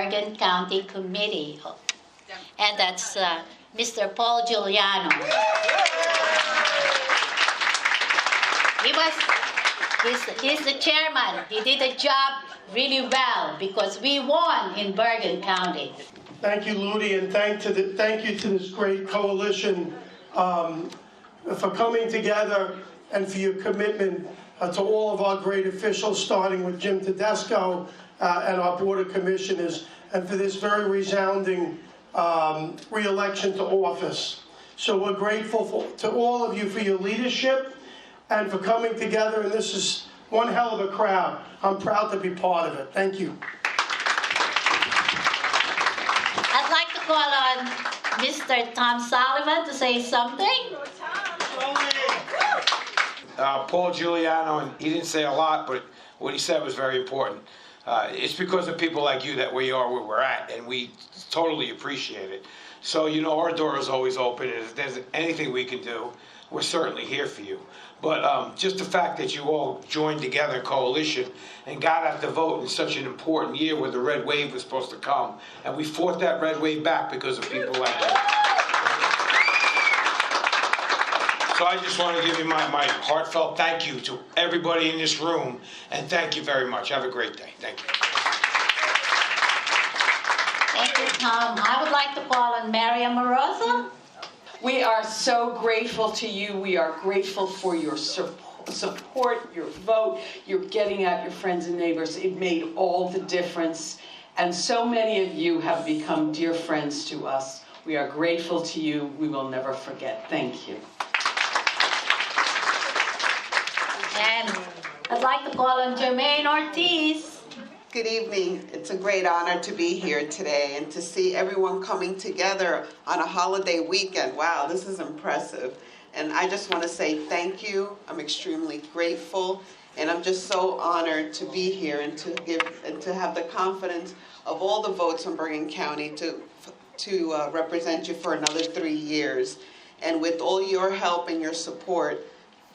Bergen County Committee. And that's Mr. Paul Giuliano. He's the chairman. He did the job really well because we won in Bergen County. Thank you, Ludi, and thank you to this great coalition for coming together and for your commitment to all of our great officials, starting with Jim Tedesco and our Board of Commissioners, and for this very resounding re-election to office. So we're grateful to all of you for your leadership and for coming together, and this is one hell of a crowd. I'm proud to be part of it. Thank you. I'd like to call on Mr. Tom Sullivan to say something. Paul Giuliano, and he didn't say a lot, but what he said was very important. It's because of people like you that we are where we're at, and we totally appreciate it. So, you know, our door is always open, and if there's anything we can do, we're certainly here for you. But just the fact that you all joined together in coalition and got out the vote in such an important year where the red wave was supposed to come, and we fought that red wave back because of people like you. So I just want to give you my heartfelt thank you to everybody in this room, and thank you very much. Have a great day. Thank you. Thank you, Tom. I would like to call on Mary Amoroso. We are so grateful to you. We are grateful for your support, your vote, your getting out your friends and neighbors. It made all the difference. And so many of you have become dear friends to us. We are grateful to you. We will never forget. Thank you. And I'd like to call on Jermaine Ortiz. Good evening. It's a great honor to be here today and to see everyone coming together on a holiday weekend. Wow, this is impressive. And I just want to say thank you. I'm extremely grateful, and I'm just so honored to be here and to have the confidence of all the votes from Bergen County to represent you for another 3 years. And with all your help and your support,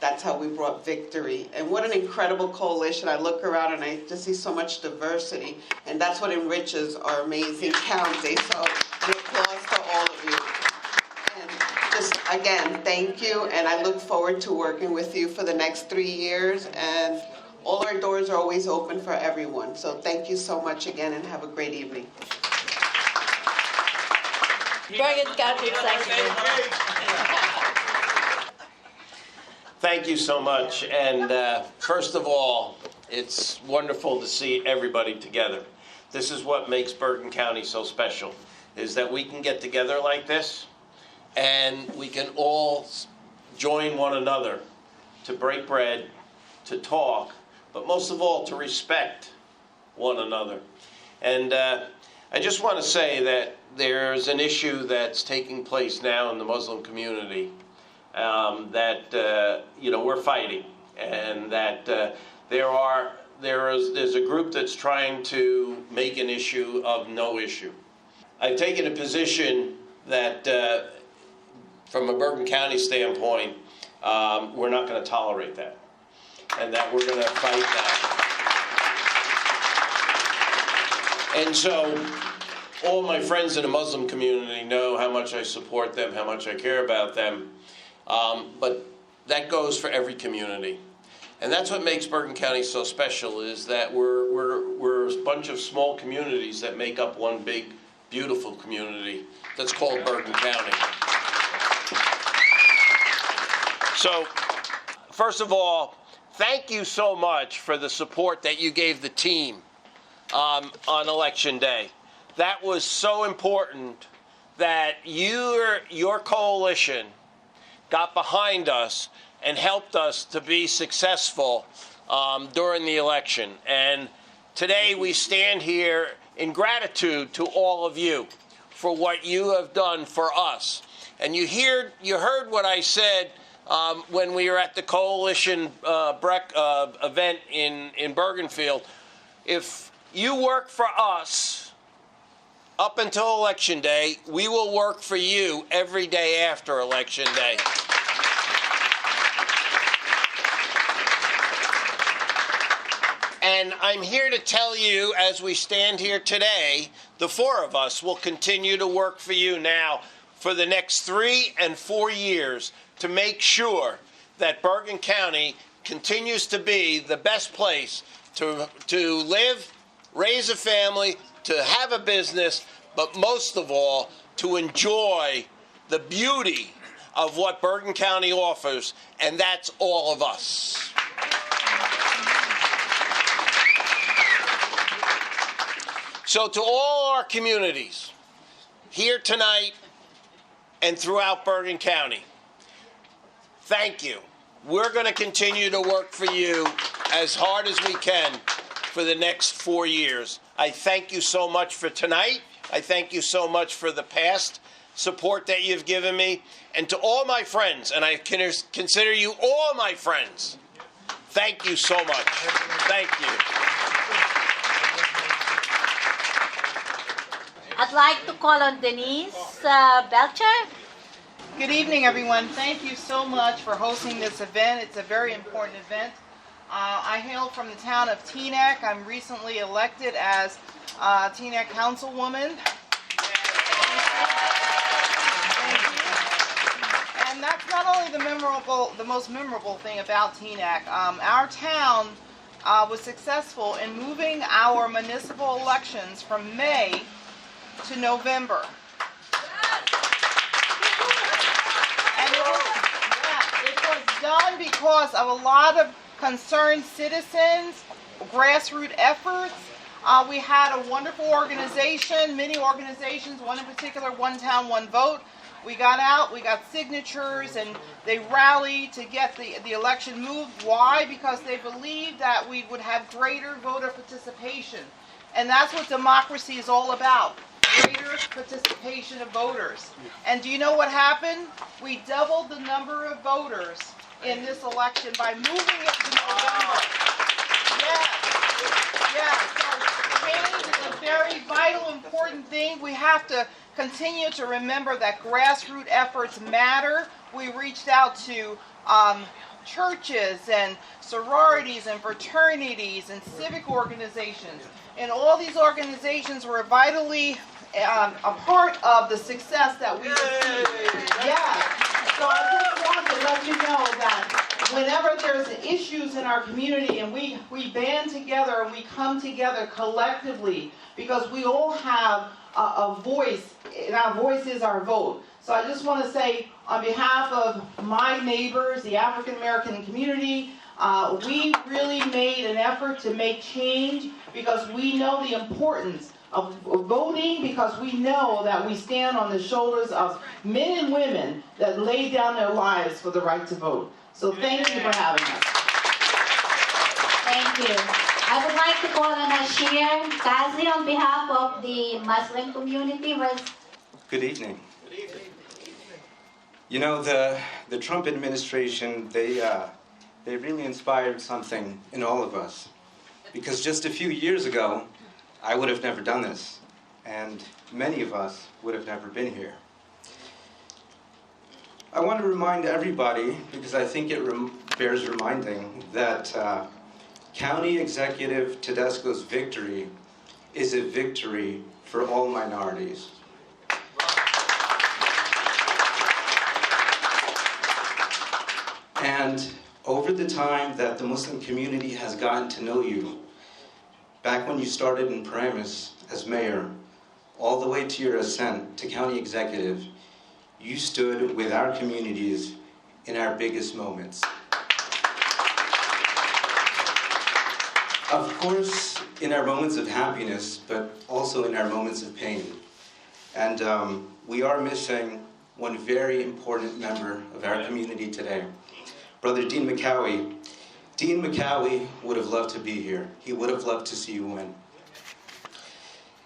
that's how we brought victory. And what an incredible coalition. I look around and I just see so much diversity. And that's what enriches our amazing county. So an applause to all of you. And just, again, thank you. And I look forward to working with you for the next 3 years. And all our doors are always open for everyone. So thank you so much again, and have a great evening. Bergen County Executive. Thank you so much, and first of all, it's wonderful to see everybody together. This is what makes Bergen County so special, is that we can get together like this, and we can all join one another to break bread, to talk, but most of all, to respect one another. And I just want to say that there's an issue that's taking place now in the Muslim community that we're fighting, and that there's a group that's trying to make an issue of no issue. I've taken a position that, from a Bergen County standpoint, we're not going to tolerate that, and that we're going to fight that. And so, all my friends in the Muslim community know how much I support them, how much I care about them. But that goes for every community. And that's what makes Bergen County so special, is that we're a bunch of small communities that make up one big, beautiful community that's called Bergen County. So, first of all, thank you so much for the support that you gave the team on Election Day. That was so important that your coalition got behind us and helped us to be successful during the election. And today we stand here in gratitude to all of you for what you have done for us. And you heard what I said when we were at the coalition event in Bergenfield. If you work for us up until Election Day, we will work for you every day after Election Day. And I'm here to tell you, as we stand here today, the four of us will continue to work for you now for the next 3 and 4 years to make sure that Bergen County continues to be the best place to live, raise a family, to have a business, but most of all, to enjoy the beauty of what Bergen County offers, and that's all of us. So to all our communities here tonight and throughout Bergen County, thank you. We're going to continue to work for you as hard as we can for the next 4 years. I thank you so much for tonight. I thank you so much for the past support that you've given me. And to all my friends, and I consider you all my friends, thank you so much. Thank you. I'd like to call on Denise Belcher. Good evening, everyone. Thank you so much for hosting this event. It's a very important event. I hail from the town of Teaneck. I'm recently elected as Teaneck Councilwoman. Thank you. And that's not only the most memorable thing about Teaneck. Our town was successful in moving our municipal elections from May to November. And it was done because of a lot of concerned citizens, grassroots efforts. We had a wonderful organization, many organizations, one in particular, One Town, One Vote. We got out, we got signatures, and they rallied to get the election moved. Why? Because they believed that we would have greater voter participation. And that's what democracy is all about, greater participation of voters. And do you know what happened? We doubled the number of voters in this election by moving it to November. Yes. So change is a very vital, important thing. We have to continue to remember that grassroots efforts matter. We reached out to churches and sororities and fraternities and civic organizations. And all these organizations were vitally a part of the success that we received. Yeah. So I just want to let you know that whenever there's issues in our community and we band together and we come together collectively because we all have a voice, and our voice is our vote. So I just want to say on behalf of my neighbors, the African American community, we really made an effort to make change because we know the importance of voting, because we know that we stand on the shoulders of men and women that laid down their lives for the right to vote. So thank you for having us. Thank you. I would like to call on Ashir Kazi on behalf of the Muslim community. Good evening. You know, the Trump administration, they really inspired something in all of us. Because just a few years ago, I would have never done this, and many of us would have never been here. I want to remind everybody, because I think it bears reminding, that County Executive Tedesco's victory is a victory for all minorities. And over the time that the Muslim community has gotten to know you, back when you started in Paramus as mayor, all the way to your ascent to county executive, you stood with our communities in our biggest moments. Of course, in our moments of happiness, but also in our moments of pain. And we are missing one very important member of our community today, Brother Dean McCowie. Dean McCowie would have loved to be here. He would have loved to see you win.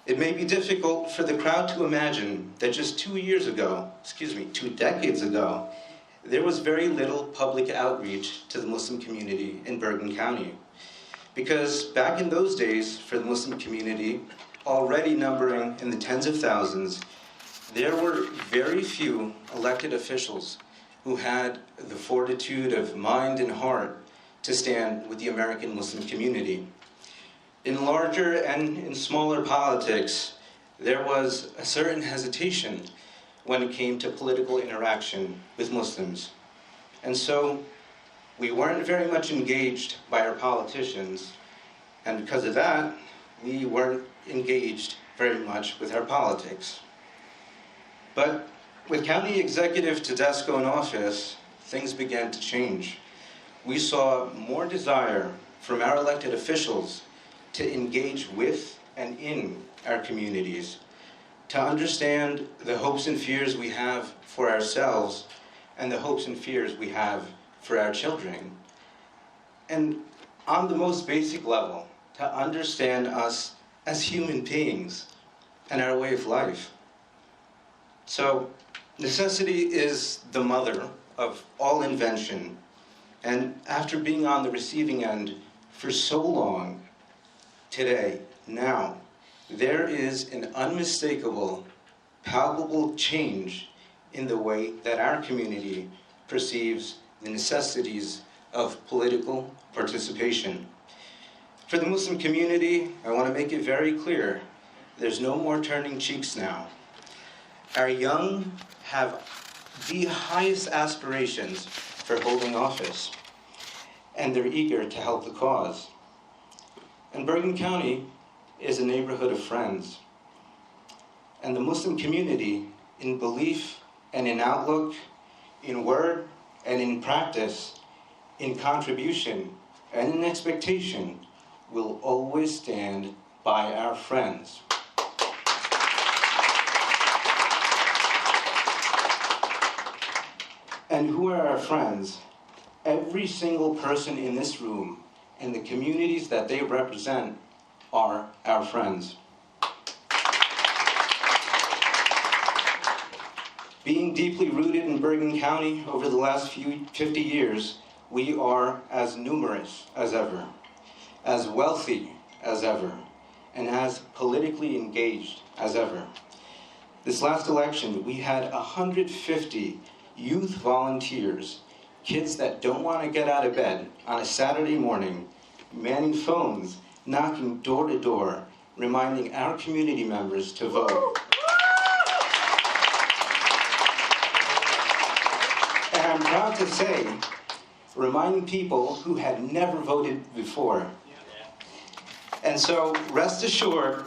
It may be difficult for the crowd to imagine that just 2 decades ago, there was very little public outreach to the Muslim community in Bergen County. Because back in those days, for the Muslim community, already numbering in the tens of thousands, there were very few elected officials who had the fortitude of mind and heart to stand with the American Muslim community. In larger and in smaller politics, there was a certain hesitation when it came to political interaction with Muslims. And so we weren't very much engaged by our politicians, and because of that, we weren't engaged very much with our politics. But with County Executive Tedesco in office, things began to change. We saw more desire from our elected officials to engage with and in our communities, to understand the hopes and fears we have for ourselves and the hopes and fears we have for our children. And on the most basic level, to understand us as human beings and our way of life. So, necessity is the mother of all invention. And after being on the receiving end for so long, today, now, there is an unmistakable, palpable change in the way that our community perceives the necessities of political participation. For the Muslim community, I want to make it very clear, there's no more turning cheeks now. Our young have the highest aspirations for holding office, and they're eager to help the cause. And Bergen County is a neighborhood of friends. And the Muslim community, in belief and in outlook, in word and in practice, in contribution and in expectation, will always stand by our friends. And who are our friends? Every single person in this room and the communities that they represent are our friends. Being deeply rooted in Bergen County over the last 50 years, we are as numerous as ever, as wealthy as ever, and as politically engaged as ever. This last election, we had 150 youth volunteers, kids that don't want to get out of bed on a Saturday morning, manning phones, knocking door to door, reminding our community members to vote. And I'm proud to say, reminding people who had never voted before. And so, rest assured,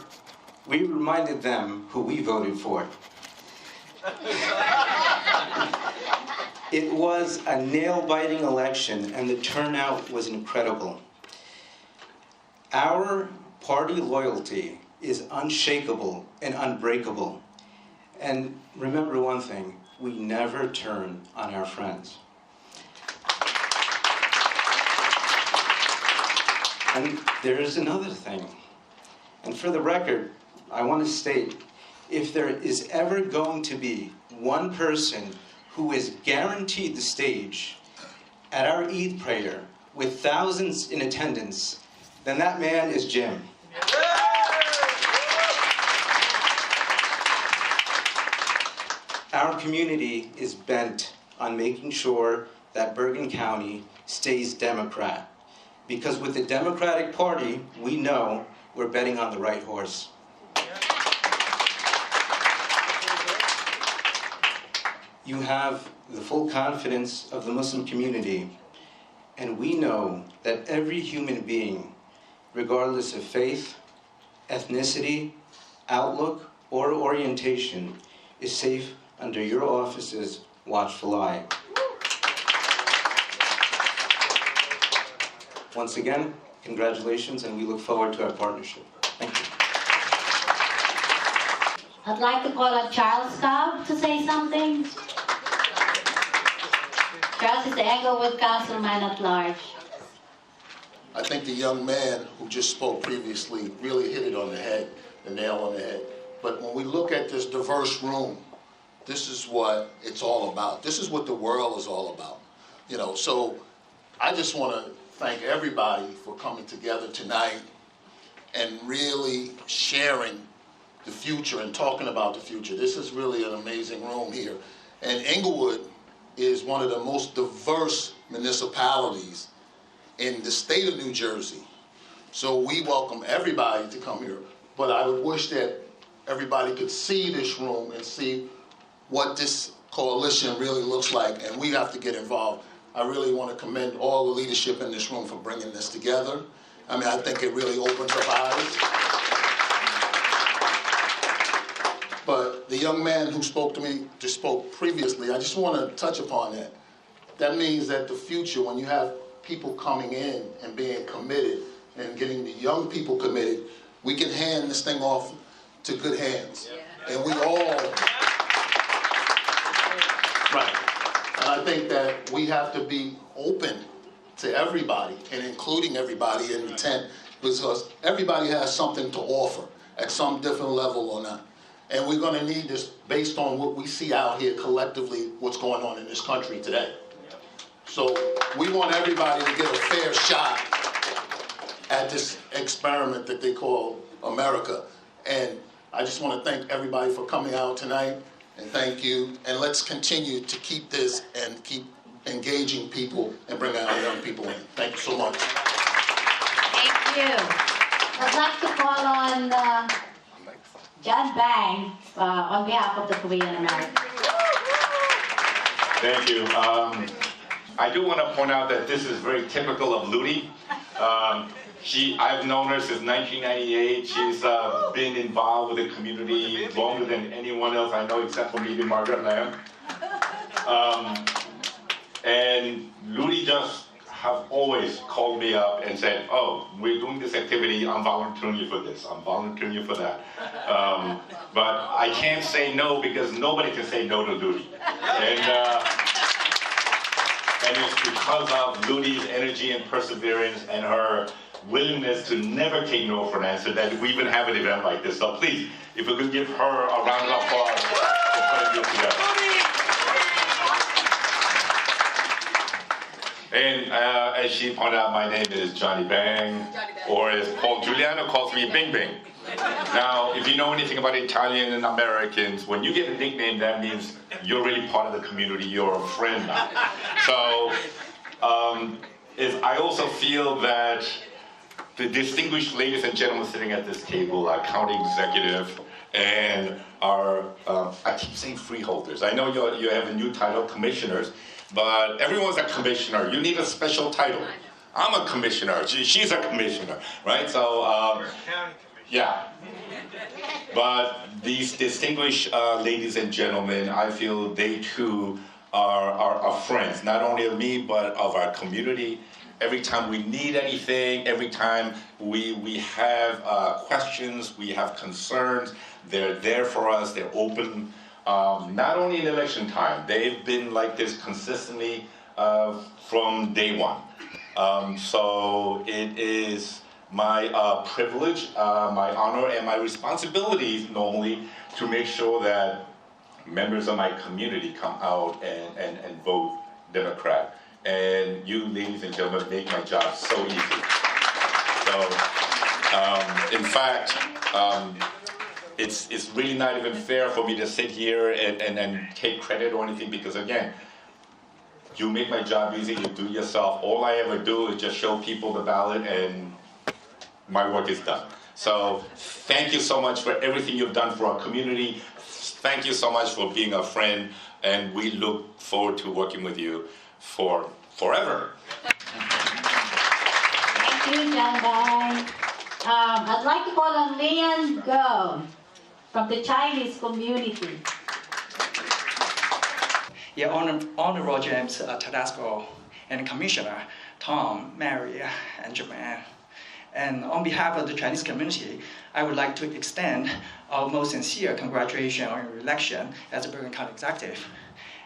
we reminded them who we voted for. It was a nail-biting election, and the turnout was incredible. Our party loyalty is unshakable and unbreakable. And remember one thing, we never turn on our friends. And there is another thing. And for the record, I want to state, if there is ever going to be one person who is guaranteed the stage at our Eid prayer with thousands in attendance, then that man is Jim. Our community is bent on making sure that Bergen County stays Democrat. Because with the Democratic Party, we know we're betting on the right horse. You have the full confidence of the Muslim community, and we know that every human being, regardless of faith, ethnicity, outlook, or orientation, is safe under your office's watchful eye. Once again, congratulations, and we look forward to our partnership. Thank you. I'd like to call on Charles Cobb to say something. Charles is the Englewood Councilman at Large. I think the young man who just spoke previously really hit it on the head, the nail on the head. But when we look at this diverse room, this is what it's all about. This is what the world is all about. You know, so I just want to thank everybody for coming together tonight and really sharing the future and talking about the future. This is really an amazing room here. And Englewood is one of the most diverse municipalities in the state of New Jersey. So we welcome everybody to come here. But I would wish that everybody could see this room and see what this coalition really looks like, and we have to get involved. I really want to commend all the leadership in this room for bringing this together. I mean, I think it really opens up eyes. But the young man who spoke to me, just spoke previously, I just want to touch upon that. That means that the future, when you have people coming in and being committed and getting the young people committed, we can hand this thing off to good hands. Yeah. And we all, right. And I think that we have to be open to everybody and including everybody in the tent, because everybody has something to offer at some different level or not. And we're going to need this based on what we see out here collectively, what's going on in this country today. So we want everybody to get a fair shot at this experiment that they call America. And I just want to thank everybody for coming out tonight, and thank you. And let's continue to keep this and keep engaging people and bring our young people in. Thank you so much. Thank you. I'd like to call on John Bang on behalf of the Korean Americans. Thank you. I do want to point out that this is very typical of Ludi. I've known her since 1998. She's been involved with the community longer than anyone else I know, except for maybe Margaret Lamb. And Ludi just have always called me up and said, "Oh, we're doing this activity, I'm volunteering you for this, I'm volunteering you for that." But I can't say no because nobody can say no to Ludi. And it's because of Ludi's energy and perseverance and her willingness to never take no for an answer that we even have an event like this. So please, if we could give her a round of applause for putting this together. And as she pointed out, my name is Johnny Bang, or as Paul Giuliano calls me, Bing Bing. Now, if you know anything about Italian and Americans, when you get a nickname, that means you're really part of the community, you're a friend now. So, I also feel that the distinguished ladies and gentlemen sitting at this table, our county executive, and our, I keep saying freeholders. I know you have a new title, commissioners, but everyone's a commissioner. You need a special title. I'm a commissioner. She's a commissioner, right? So, yeah. But these distinguished ladies and gentlemen, I feel they too are friends, not only of me, but of our community. Every time we need anything, every time we have questions, we have concerns, they're there for us, they're open. Not only in election time, they've been like this consistently from day one. So it is my privilege, my honor, and my responsibility normally to make sure that members of my community come out and vote Democrat. And you, ladies and gentlemen, make my job so easy. So, in fact, it's really not even fair for me to sit here and take credit or anything, because again, you make my job easy, you do it yourself. All I ever do is just show people the ballot and my work is done. So thank you so much for everything you've done for our community. Thank you so much for being a friend, and we look forward to working with you for forever. Thank you, John Bang. I'd like to call on Lian Go from the Chinese community. Yeah, Honorable James Tedesco and Commissioner Tom, Mary, and Joanne. And on behalf of the Chinese community, I would like to extend our most sincere congratulations on your election as a Bergen County Executive.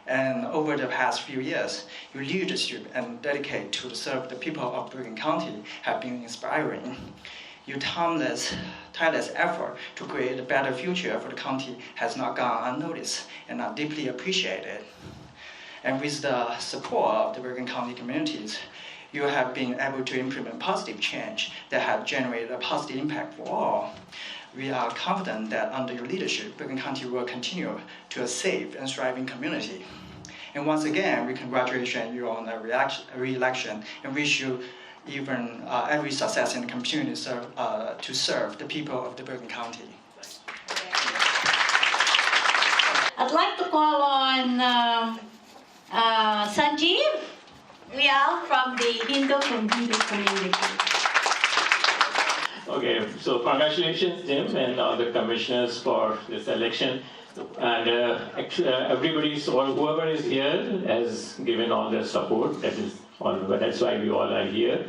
And over the past few years, your leadership and dedication to serve the people of Bergen County have been inspiring. Your tireless effort to create a better future for the county has not gone unnoticed and are deeply appreciated. And with the support of the Bergen County communities, you have been able to implement positive change that have generated a positive impact for all. We are confident that under your leadership, Bergen County will continue to a safe and thriving community. And once again, we congratulate you on the re-election and wish you even every success in the community to serve the people of the Bergen County. I'd like to call on Sanjeev Lial from the Hindu community. Okay, so congratulations, Jim, and all the commissioners for this election. And whoever is here has given all their support. That's why we all are here.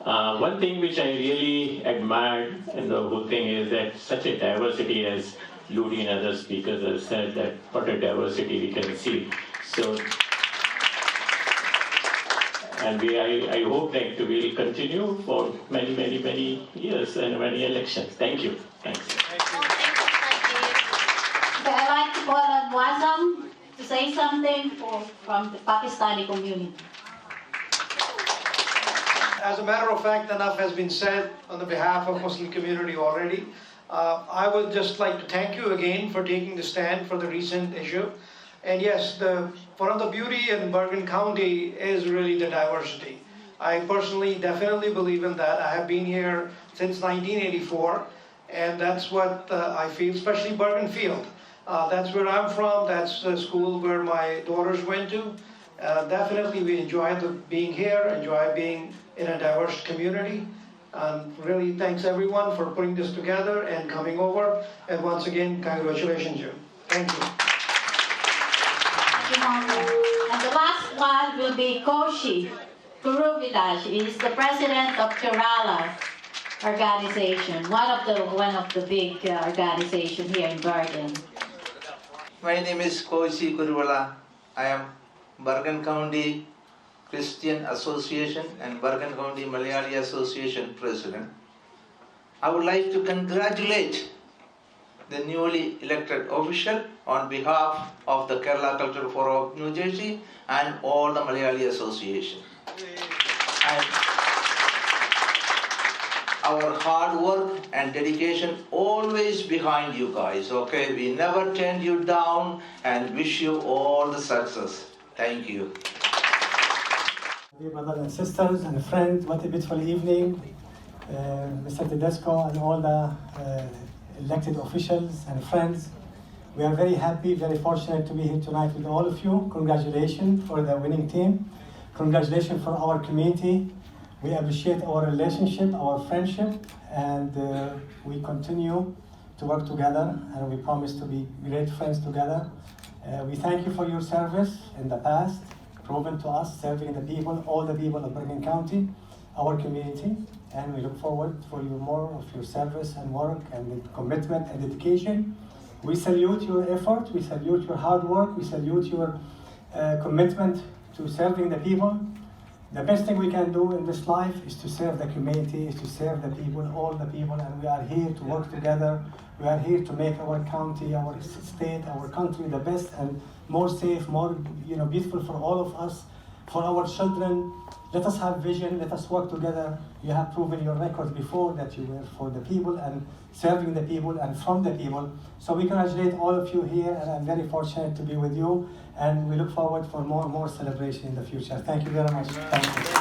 One thing which I really admired in the whole thing is that such a diversity, as Ludi and other speakers have said, that what a diversity we can see. So, and I hope that we will continue for many, many, many years and many elections. Thank you. Thanks. Okay, I'd like to call on Wazam to say something from the Pakistani community. As a matter of fact, enough has been said on the behalf of Muslim community already. I would just like to thank you again for taking the stand for the recent issue. And yes, one of the beauty in Bergen County is really the diversity. I personally definitely believe in that. I have been here since 1984, and that's what I feel, especially Bergen Field. That's where I'm from. That's the school where my daughters went to. Definitely we enjoy being here, enjoy being in a diverse community. And really thanks everyone for putting this together and coming over. And once again, congratulations, Jim. Thank you. And the last one will be Koshi Guruvidas. He is the president of Kerala organization, one of the big organizations here in Bergen. My name is Koshi Guruvala. I am Bergen County Christian Association and Bergen County Malayali Association President. I would like to congratulate the newly elected official on behalf of the Kerala Cultural Forum of New Jersey and all the Malayali Association. And our hard work and dedication always behind you guys, okay? We never turned you down and wish you all the success. Thank you. Dear brothers and sisters and friends, what a beautiful evening. Mr. Tedesco and all the elected officials and friends. We are very happy, very fortunate to be here tonight with all of you. Congratulations for the winning team. Congratulations for our community. We appreciate our relationship, our friendship, and we continue to work together, and we promise to be great friends together. We thank you for your service in the past, proven to us, serving the people, all the people of Bergen County, our community, and we look forward for you more of your service and work and commitment and dedication. We salute your effort, we salute your hard work, we salute your commitment to serving the people. The best thing we can do in this life is to serve the community, is to serve the people, all the people, and we are here to work together. We are here to make our county, our state, our country the best and more safe, more beautiful for all of us, for our children. Let us have vision, let us work together. You have proven your record before that you were for the people and serving the people and from the people. So we congratulate all of you here, and I'm very fortunate to be with you, and we look forward for more and more celebration in the future. Thank you very much. Thank you.